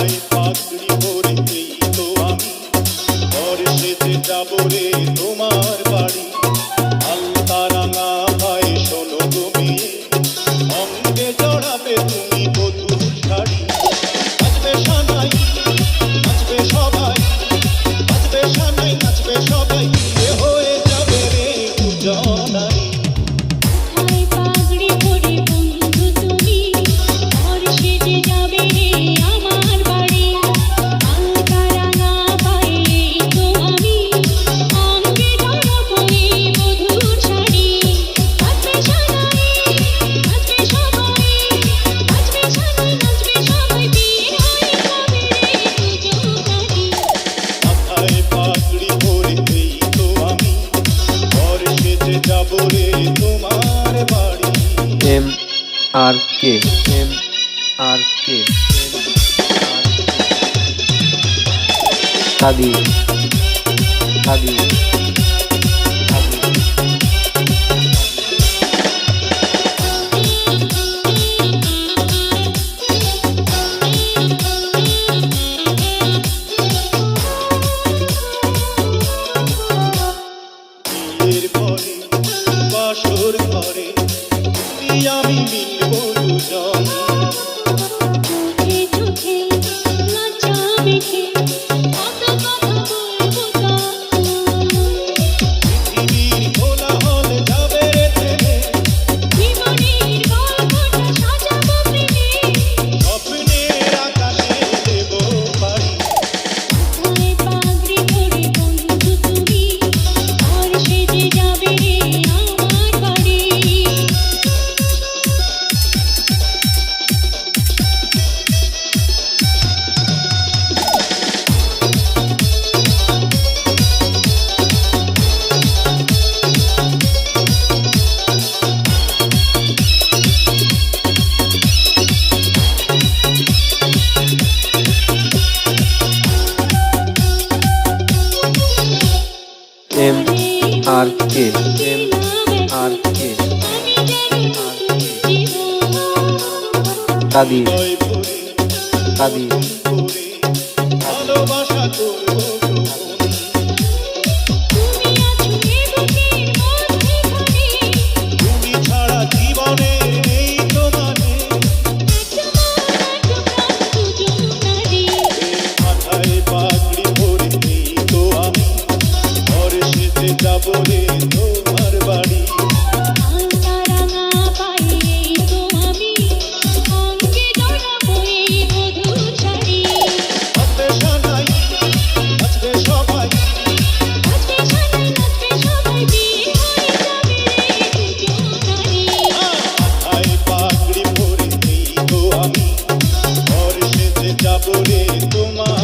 মাথায় পাগড়ি পরে এই তো আমি ঘর সেজে যাবো রে তোমার বাড়ি। আলতা রাঙা ভাই শোনো তুমি, অঙ্গে জড়াবে তুমি বধূর শাড়ি। বাজবে সানাই নাচবে সবাই, বাজবে সানাই নাচবে সবাই, বিয়ে হয়ে যাবে রে দুজনাই। মাথায় পাগড়ি পরে বন্ধু তুমি, ঘর সেজে যাবে রে আমার বাড়ি। আলতা রাঙা পায়ে তো আমি, অঙ্গে জড়াবো এই বধূর শাড়ি। বাজবে সানাই নাচবে সবাই, বাজবে সানাই নাচবে সবাই, বিয়ে হয়ে যাবে রে দুজনারই। মাথায় পাগড়ি পরে এই তো আমি ঘর সেজে যাবো রে তোমার বাড়ি। এম আর কে কাদি কাদি বিয়ের পরে বাসর ঘরে তুই আমি মিলবো দুজন। চোখে চোখে লজ্জা মেখে কত কথা বলবো তখন। পৃথিবীর কোলাহল যাবে রে থেমে, জীবনের গল্পটা সাজাবো প্রেমে। স্বপ্নের আকাশে দেবো পাড়ি। মাথায় পাগড়ি পরে বন্ধু তুমি, ঘর সেজে যাবে রে আমার বাড়ি। এম আর কে আমি যেন নতুন জীবন। কাদি হৃদয় ভরে কাদি ভরে ভালোবাসা করবো গ্রহণ। তুমি আছো এ বুকের মধ্যেখানে, তুমি ছাড়া জীবনের নেই তো মানে। একটা মন একটা প্রাণ দুজনারই। মাথায় পাগড়ি পরে এই তো আমি ঘর সেজে যাবো রে তোমার বাড়ি। আলতা রাঙা পায়ে তো আমি, অঙ্গে জড়াবো এই বধূর শাড়ি। বাজবে সানাই নাচবে সবাই, বাজবে সানাই নাচবে সবাই, বিয়ে হয়ে যাবে রে দুজনারই। মাথায় পাগড়ি পরে এই তো আমি ঘর সেজে যাবো রে তোমার